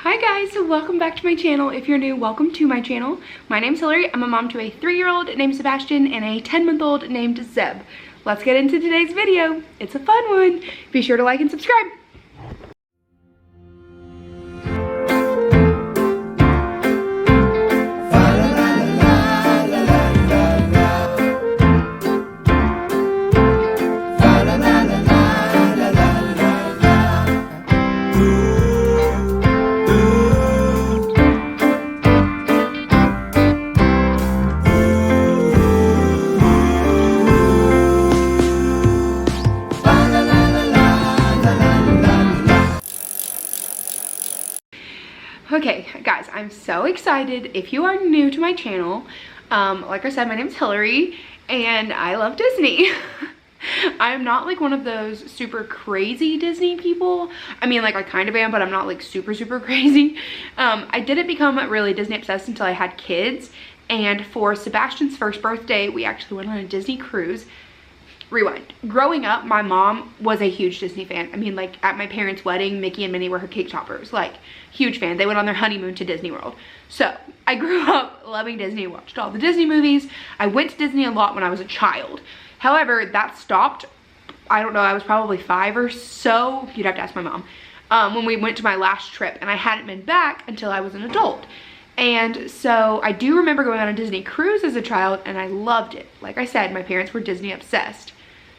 Hi guys, so welcome back to my channel. If you're new, welcome to my channel. My name's Hillary. I'm a mom to a 3-year-old named Sebastian and a 10-month-old named Zeb. Let's get into today's video. It's a fun one. Be sure to like and subscribe. Okay, guys, I'm so excited. If you are new to my channel, like I said, my name's Hillary, and I love Disney. I am not like one of those super crazy Disney people. I mean, like I kind of am, but I'm not like super crazy. I didn't become really Disney obsessed until I had kids, and for Sebastian's first birthday, we actually went on a Disney cruise. Rewind. Growing up, my mom was a huge Disney fan. I mean, like at my parents' wedding, Mickey and Minnie were her cake toppers. Like, huge fan. They went on their honeymoon to Disney World. So I grew up loving Disney, watched all the Disney movies. I went to Disney a lot when I was a child. However, that stopped. I don't know, I was probably 5 or so. You'd have to ask my mom. When we went to my last trip, and I hadn't been back until I was an adult. And so I do remember going on a Disney cruise as a child, and I loved it. Like I said, my parents were Disney obsessed.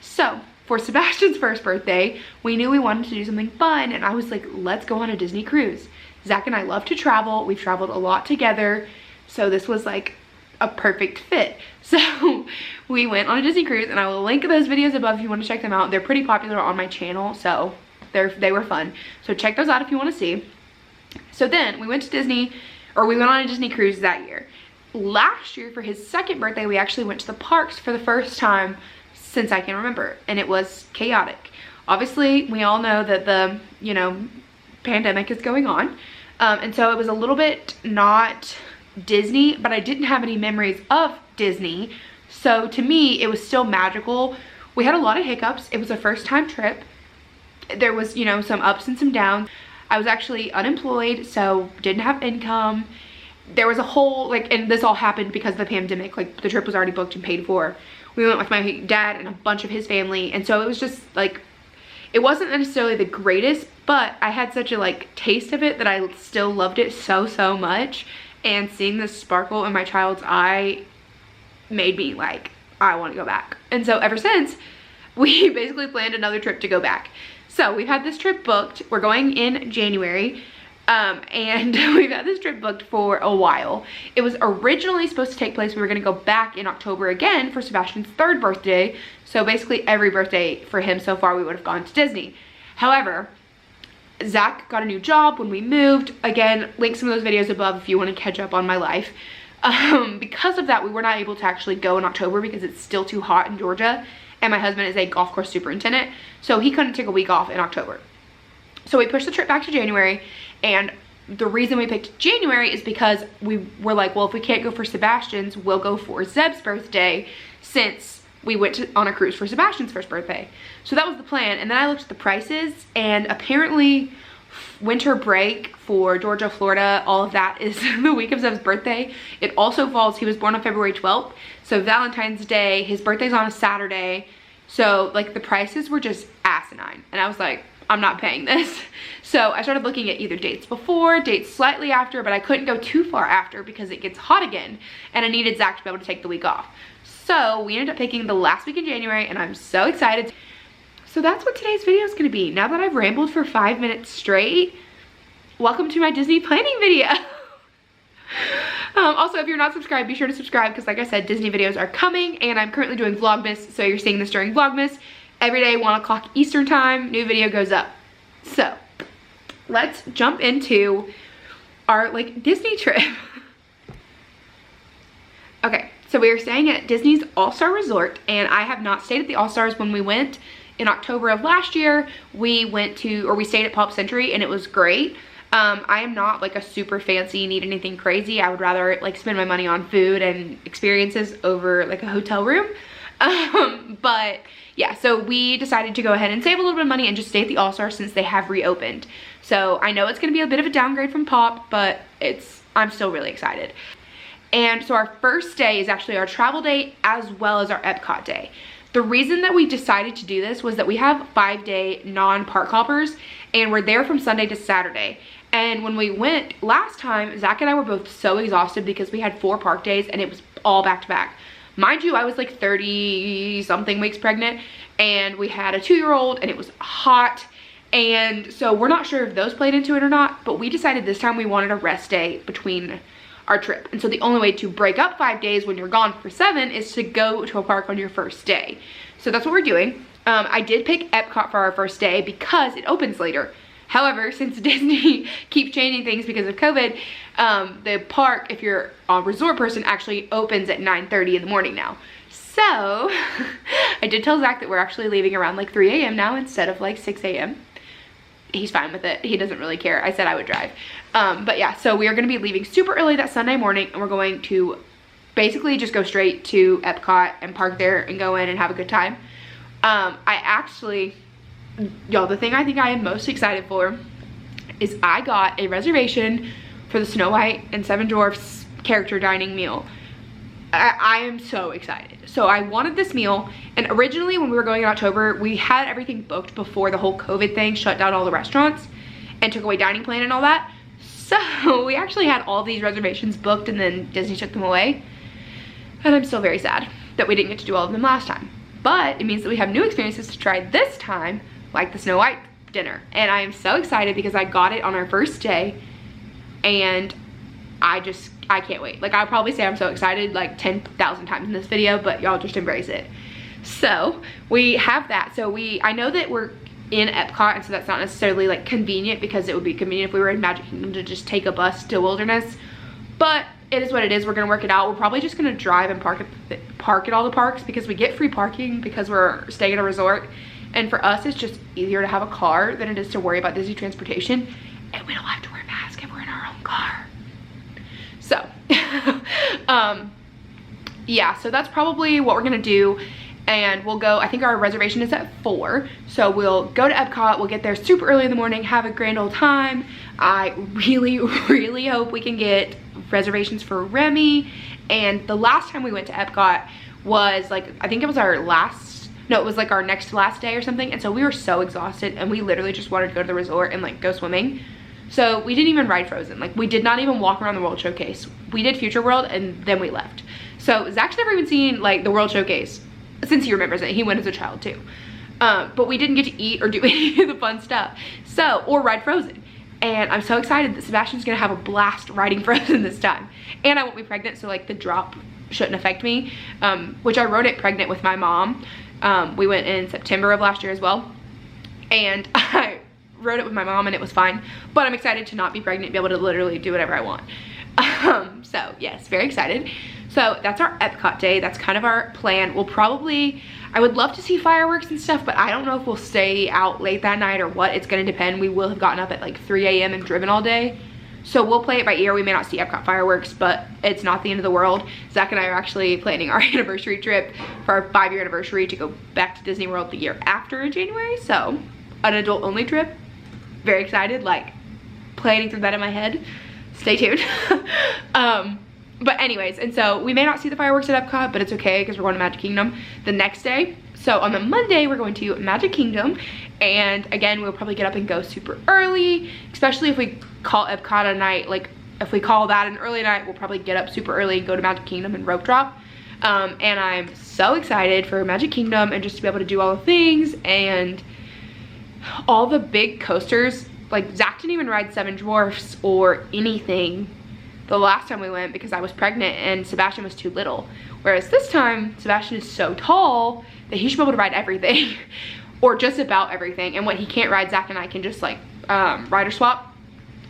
So for Sebastian's first birthday, we knew we wanted to do something fun, and I was like, let's go on a Disney cruise. Zach and I love to travel. We've traveled a lot together, so this was like a perfect fit. So we went on a Disney cruise, and I will link those videos above if you want to check them out. They're pretty popular on my channel, so they were fun. So check those out if you want to see. So then we went to Disney, or we went on a Disney cruise that year. Last year, for his second birthday, we actually went to the parks for the first time since I can remember, and it was chaotic. Obviously, we all know that the, pandemic is going on, and so it was a little bit not Disney, but I didn't have any memories of Disney, so to me, it was still magical. We had a lot of hiccups. It was a first-time trip. There was, some ups and some downs. I was actually unemployed, so didn't have income. There was a whole, and this all happened because of the pandemic. Like, the trip was already booked and paid for. We went with my dad and a bunch of his family, and so it was just like, it wasn't necessarily the greatest, but I had such a taste of it that I still loved it so much, and seeing the sparkle in my child's eye made me like, I want to go back. And so ever since, we basically planned another trip to go back. So we've had this trip booked. We're going in January. And we've had this trip booked for a while. It was originally supposed to take place, we were going to go back in October again for Sebastian's 3rd birthday. So basically every birthday for him so far we would have gone to Disney. However, Zach got a new job when we moved. Again, link some of those videos above if you want to catch up on my life. Because of that, we were not able to actually go in October because it's still too hot in Georgia. And my husband is a golf course superintendent, so he couldn't take a week off in October. So we pushed the trip back to January, and the reason we picked January is because we were like, well, if we can't go for Sebastian's, we'll go for Zeb's birthday, since we went on a cruise for Sebastian's first birthday. So that was the plan, and then I looked at the prices, and apparently winter break for Georgia, Florida, all of that is the week of Zeb's birthday. It also falls, he was born on February 12th, so Valentine's Day, his birthday's on a Saturday, so the prices were just asinine, and I was like, I'm not paying this. So I started looking at either dates before, dates slightly after, but I couldn't go too far after because it gets hot again, and I needed Zach to be able to take the week off. So we ended up picking the last week in January, and I'm so excited. So that's what today's video is going to be. Now that I've rambled for 5 minutes straight, welcome to my Disney planning video. Also, if you're not subscribed, be sure to subscribe because, like I said, Disney videos are coming, and I'm currently doing Vlogmas, so you're seeing this during Vlogmas. Every day, 1 o'clock Eastern time, new video goes up. So let's jump into our Disney trip. Okay, so we are staying at Disney's All-Star Resort, and I have not stayed at the All-Stars. When we went in October of last year, we stayed at Pop Century, and it was great. I am not a super fancy, need anything crazy. I would rather spend my money on food and experiences over a hotel room. But yeah, so we decided to go ahead and save a little bit of money and just stay at the All-Star since they have reopened. So I know it's gonna be a bit of a downgrade from Pop, but I'm still really excited. And so our first day is actually our travel day as well as our Epcot day. The reason that we decided to do this was that we have 5-day non-park hoppers and we're there from Sunday to Saturday. And when we went last time, Zach and I were both so exhausted because we had 4 park days and it was all back to back. Mind you, I was like 30 something weeks pregnant and we had a 2-year-old and it was hot. And so we're not sure if those played into it or not, but we decided this time we wanted a rest day between our trip. And so the only way to break up 5 days when you're gone for 7 is to go to a park on your first day. So that's what we're doing. I did pick Epcot for our first day because it opens later. However, since Disney keeps changing things because of COVID, the park, if you're a resort person, actually opens at 9:30 in the morning now. So I did tell Zach that we're actually leaving around like 3 a.m. now instead of like 6 a.m. He's fine with it. He doesn't really care. I said I would drive. But yeah, so we are going to be leaving super early that Sunday morning and we're going to basically just go straight to Epcot and park there and go in and have a good time. Y'all, the thing I think I am most excited for is I got a reservation for the Snow White and Seven Dwarfs character dining meal. I am so excited. So I wanted this meal, and originally when we were going in October, we had everything booked before the whole COVID thing shut down all the restaurants and took away dining plan and all that. So we actually had all these reservations booked and then Disney took them away. And I'm still very sad that we didn't get to do all of them last time. But it means that we have new experiences to try this time, like the Snow White dinner. And I am so excited because I got it on our first day and I can't wait. Like, I'll probably say I'm so excited like 10,000 times in this video, but y'all just embrace it. So we have that. So I know that we're in Epcot, and so that's not necessarily like convenient, because it would be convenient if we were in Magic Kingdom to just take a bus to Wilderness. But it is what it is. We're gonna work it out. We're probably just gonna drive and park at all the parks because we get free parking because we're staying at a resort. And for us, it's just easier to have a car than it is to worry about Disney transportation. And we don't have to wear masks if we're in our own car. So, yeah, so that's probably what we're gonna do. And we'll go, I think our reservation is at 4. So we'll go to Epcot, we'll get there super early in the morning, have a grand old time. I really, really hope we can get reservations for Remy. And the last time we went to Epcot was like, I think it was our it was like our next to last day or something. And so we were so exhausted and we literally just wanted to go to the resort and like go swimming. So we didn't even ride Frozen. Like, we did not even walk around the World Showcase. We did Future World and then we left. So Zach's never even seen like the World Showcase since he remembers it. He went as a child too. But we didn't get to eat or do any of the fun stuff. Or ride Frozen. And I'm so excited that Sebastian's gonna have a blast riding Frozen this time. And I won't be pregnant, so like the drop shouldn't affect me. Which I rode it pregnant with my mom. We went in September of last year as well. And I rode it with my mom and it was fine. But I'm excited to not be pregnant, be able to literally do whatever I want. So yes, very excited. So that's our Epcot day. That's kind of our plan. I would love to see fireworks and stuff, but I don't know if we'll stay out late that night or what. It's gonna depend. We will have gotten up at like 3 a.m. and driven all day. So we'll play it by ear. We may not see Epcot fireworks, but it's not the end of the world. Zach and I are actually planning our anniversary trip for our 5-year anniversary to go back to Disney World the year after in January. So an adult only trip. Very excited, like planning through that in my head. Stay tuned. But anyways, and so we may not see the fireworks at Epcot, but it's okay because we're going to Magic Kingdom the next day. So on the Monday, we're going to Magic Kingdom. And again, we'll probably get up and go super early, especially if we call Epcot a night. Like, if we call that an early night, we'll probably get up super early and go to Magic Kingdom and rope drop. And I'm so excited for Magic Kingdom and just to be able to do all the things and all the big coasters. Like, Zach didn't even ride Seven Dwarfs or anything the last time we went because I was pregnant and Sebastian was too little. Whereas this time, Sebastian is so tall that he should be able to ride everything or just about everything. And what he can't ride, Zach and I can just like rider swap.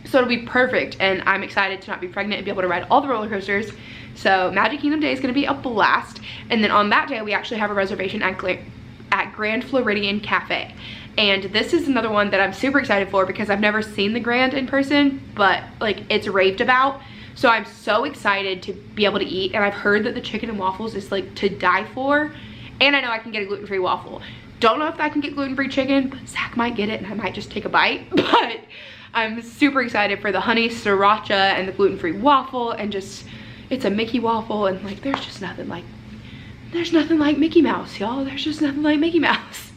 So it'll be perfect. And I'm excited to not be pregnant and be able to ride all the roller coasters. So Magic Kingdom Day is gonna be a blast. And then on that day, we actually have a reservation at Grand Floridian Cafe. And this is another one that I'm super excited for because I've never seen the Grand in person, but like it's raved about. So I'm so excited to be able to eat, and I've heard that the chicken and waffles is like to die for. And I know I can get a gluten-free waffle. Don't know if I can get gluten-free chicken, but Zach might get it and I might just take a bite. But I'm super excited for the honey sriracha and the gluten-free waffle, and just, it's a Mickey waffle, and like there's nothing like Mickey Mouse, y'all. There's just nothing like Mickey Mouse.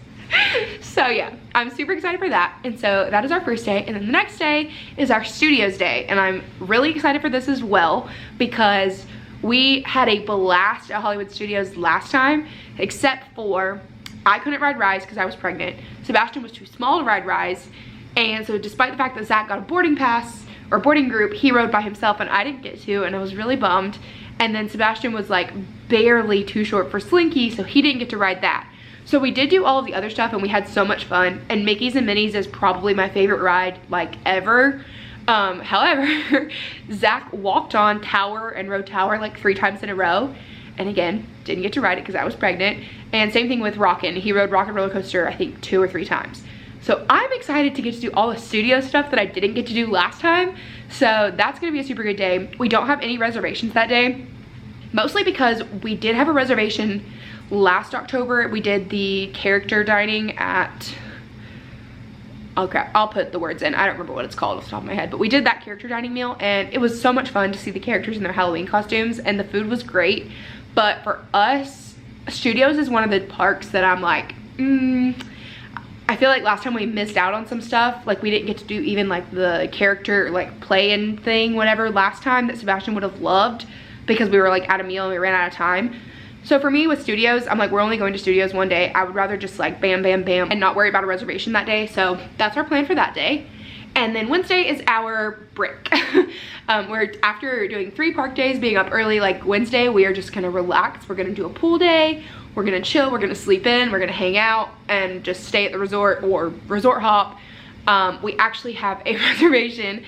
So yeah, I'm super excited for that. And so that is our first day, and then the next day is our studios day, and I'm really excited for this as well because we had a blast at Hollywood Studios last time, except for I couldn't ride Rise because I was pregnant. Sebastian was too small to ride Rise, and so despite the fact that Zach got a boarding pass or boarding group, he rode by himself and I didn't get to, and I was really bummed. And then Sebastian was like barely too short for Slinky, so he didn't get to ride that. So we did do all of the other stuff and we had so much fun, and Mickey's and Minnie's is probably my favorite ride like ever. However, Zach walked on Tower and rode Tower like 3 times in a row, and again didn't get to ride it because I was pregnant. And same thing with Rockin', he rode Rock and Roller Coaster I think 2 or 3 times. So I'm excited to get to do all the studio stuff that I didn't get to do last time. So that's gonna be a super good day. We don't have any reservations that day, mostly because we did have a reservation last October. We did the character dining at, okay, I'll put the words in. I don't remember what it's called off the top of my head, but we did that character dining meal, and it was so much fun to see the characters in their Halloween costumes, and the food was great. But for us, Studios is one of the parks that I'm like, I feel like last time we missed out on some stuff. Like we didn't get to do even like the character like play-in thing, whatever, last time that Sebastian would have loved, because we were like at a meal and we ran out of time. So for me with Studios, I'm like, we're only going to Studios one day. I would rather just like bam, bam, bam and not worry about a reservation that day. So that's our plan for that day. And then Wednesday is our break. We're, after doing 3 park days, being up early like Wednesday, we are just gonna relax. We're gonna do a pool day. We're gonna chill, we're gonna sleep in, we're gonna hang out and just stay at the resort or resort hop. We actually have a reservation.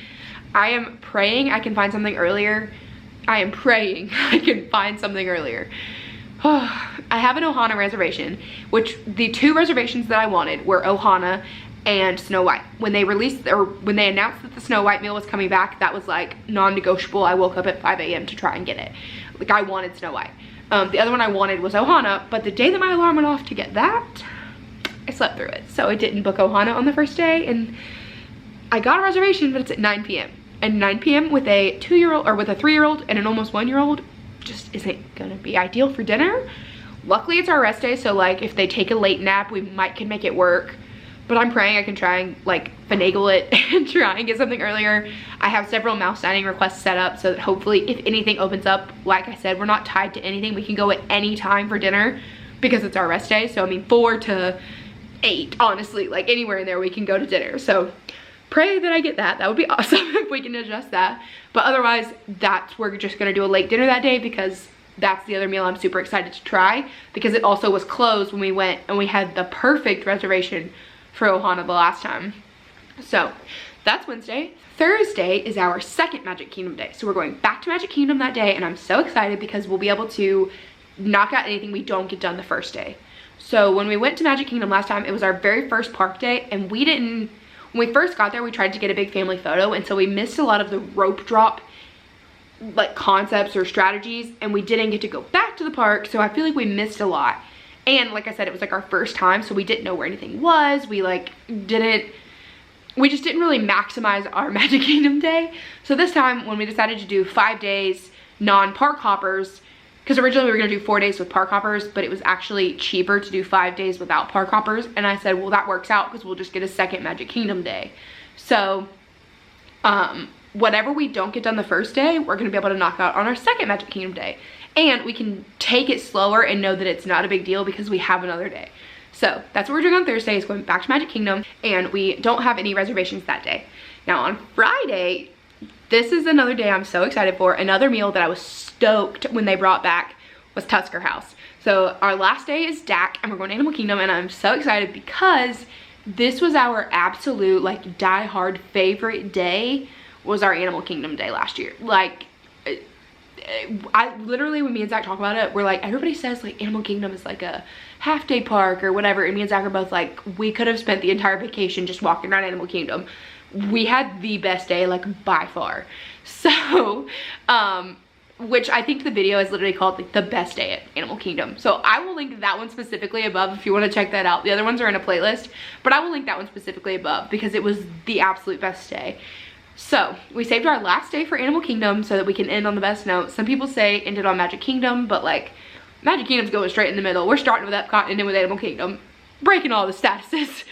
I am praying I can find something earlier. I am praying I can find something earlier. I have an Ohana reservation, which the 2 reservations that I wanted were Ohana and Snow White. When they released, or when they announced that the Snow White meal was coming back, that was like non-negotiable. I woke up at 5 a.m. to try and get it. Like I wanted Snow White. The other one I wanted was Ohana, but the day that my alarm went off to get that, I slept through it. So I didn't book Ohana on the first day, and I got a reservation, but it's at 9 p.m. And 9 p.m. with a 2-year-old, or with a 3-year-old and an almost 1-year-old just isn't gonna be ideal for dinner. Luckily it's our rest day, so like if they take a late nap, we can make it work. But I'm praying I can try and like finagle it and try and get something earlier. I have several mouse dining requests set up so that hopefully if anything opens up, like I said, we're not tied to anything. We can go at any time for dinner because it's our rest day. So I mean 4 to 8, honestly, like anywhere in there we can go to dinner. So pray that I get that. That would be awesome if we can adjust that. But otherwise, we're just gonna do a late dinner that day because that's the other meal I'm super excited to try, because it also was closed when we went and we had the perfect reservation for Ohana the last time. So that's Wednesday. Thursday is our second Magic Kingdom day. So we're going back to Magic Kingdom that day, and I'm so excited because we'll be able to knock out anything we don't get done the first day. So when we went to Magic Kingdom last time, it was our very first park day, and when we first got there, we tried to get a big family photo, and so we missed a lot of the rope drop like concepts or strategies, and we didn't get to go back to the park, so I feel like we missed a lot. And like I said, it was like our first time, so we didn't know where anything was. We just didn't really maximize our Magic Kingdom day. So this time when we decided to do 5 days non-park hoppers, because originally we were gonna do 4 days with park hoppers, but it was actually cheaper to do 5 days without park hoppers. And I said, well, that works out because we'll just get a second Magic Kingdom day. So whatever we don't get done the first day, we're gonna be able to knock out on our second Magic Kingdom day. And we can take it slower and know that it's not a big deal because we have another day. So that's what we're doing on Thursday, is going back to Magic Kingdom, and we don't have any reservations that day. Now on Friday, this is another day I'm so excited for. Another meal that I was stoked when they brought back was Tusker House. So our last day is DAC, and we're going to Animal Kingdom, and I'm so excited because this was our absolute like die-hard favorite day, was our Animal Kingdom day last year. Like, I literally, when me and Zach talk about it, we're like, everybody says like Animal Kingdom is like a half-day park or whatever, and me and Zach are both like, we could have spent the entire vacation just walking around Animal Kingdom. We had the best day, like by far. So which I think the video is literally called like the best day at Animal Kingdom. So I will link that one specifically above if you want to check that out. The other ones are in a playlist, but I will link that one specifically above because it was the absolute best day. So we saved our last day for Animal Kingdom so that we can end on the best note. Some people say ended on Magic Kingdom, but like Magic Kingdom's going straight in the middle. We're starting with Epcot and ending with Animal Kingdom, breaking all the statuses.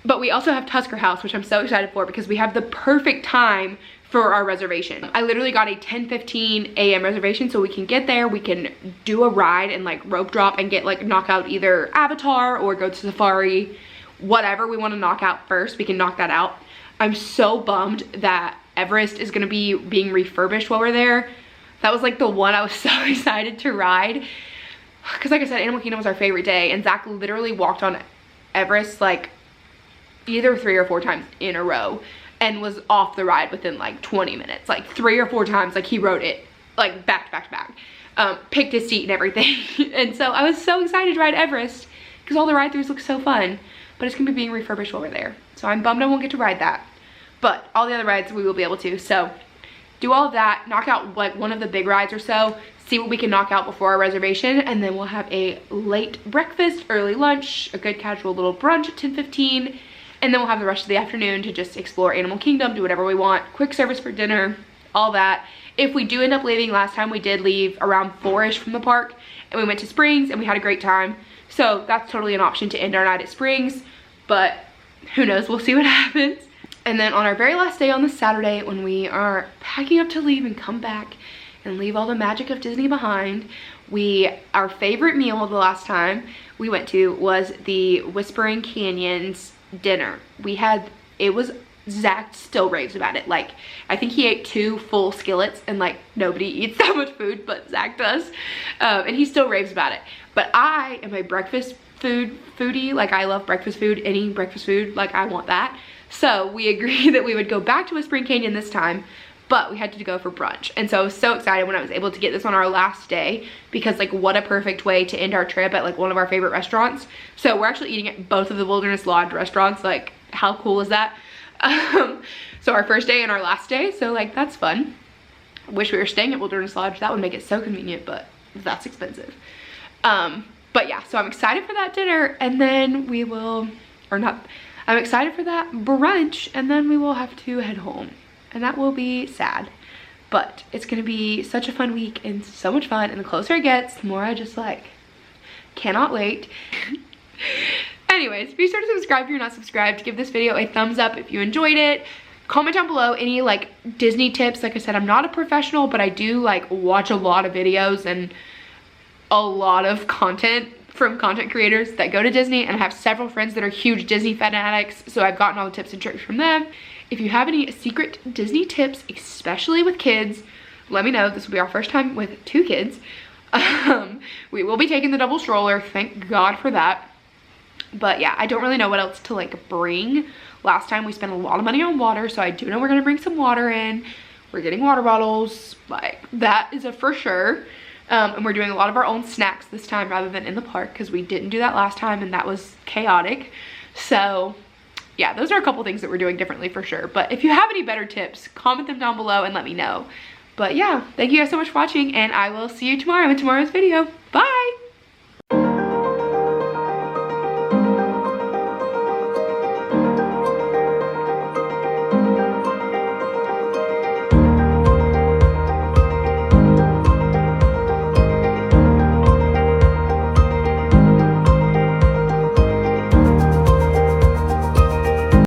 But we also have Tusker House, which I'm so excited for because we have the perfect time for our reservation. I literally got a 10:15 a.m. reservation so we can get there, we can do a ride and like rope drop and get like knock out either Avatar or go to Safari, whatever we want to knock out first, we can knock that out. I'm so bummed that Everest is gonna be being refurbished while we're there. That was like the one I was so excited to ride. Cause like I said, Animal Kingdom was our favorite day and Zach literally walked on Everest like either 3 or 4 times in a row and was off the ride within like 20 minutes. Like 3 or 4 times, like he rode it like back to back to back. Picked his seat and everything. And so I was so excited to ride Everest because all the ride-throughs look so fun, but it's gonna be being refurbished while we're there. So I'm bummed I won't get to ride that. But all the other rides we will be able to. So do all of that, knock out like one of the big rides or so, see what we can knock out before our reservation, and then we'll have a late breakfast, early lunch, a good casual little brunch at 10:15, and then we'll have the rest of the afternoon to just explore Animal Kingdom, do whatever we want, quick service for dinner, all that. If we do end up leaving, last time we did leave around 4-ish from the park, and we went to Springs and we had a great time. So that's totally an option to end our night at Springs, but who knows, we'll see what happens. And then on our very last day on the Saturday, when we are packing up to leave and come back and leave all the magic of Disney behind, our favorite meal the last time we went to was the Whispering Canyons dinner. Zach still raves about it. Like, I think he ate 2 full skillets, and like nobody eats that much food, but Zach does. And he still raves about it. But I am a breakfast foodie. Like, I love breakfast food, any breakfast food, like I want that. So we agreed that we would go back to Whispering Canyon this time, but we had to go for brunch. And so I was so excited when I was able to get this on our last day because like what a perfect way to end our trip at like one of our favorite restaurants. So we're actually eating at both of the Wilderness Lodge restaurants. Like, how cool is that? So our first day and our last day, so like that's fun. I wish we were staying at Wilderness Lodge. That would make it so convenient, but that's expensive. But yeah, so I'm excited for that dinner, and then we will, I'm excited for that brunch, and then we will have to head home, and that will be sad, but it's gonna be such a fun week and so much fun, and the closer it gets, the more I just like cannot wait. Anyways, be sure to subscribe if you're not subscribed. Give this video a thumbs up if you enjoyed it. Comment down below any like Disney tips. Like I said, I'm not a professional, but I do like watch a lot of videos and a lot of content from content creators that go to Disney, and I have several friends that are huge Disney fanatics, so I've gotten all the tips and tricks from them. If you have any secret Disney tips, especially with kids, let me know. This will be our first time with 2 kids. We will be taking the double stroller, thank God for that. But yeah, I don't really know what else to like bring. Last time we spent a lot of money on water, so I do know we're gonna bring some water in. We're getting water bottles, like that is a for sure. And we're doing a lot of our own snacks this time rather than in the park because we didn't do that last time and that was chaotic. So yeah, those are a couple things that we're doing differently for sure. But if you have any better tips, comment them down below and let me know. But yeah, thank you guys so much for watching, and I will see you tomorrow in tomorrow's video.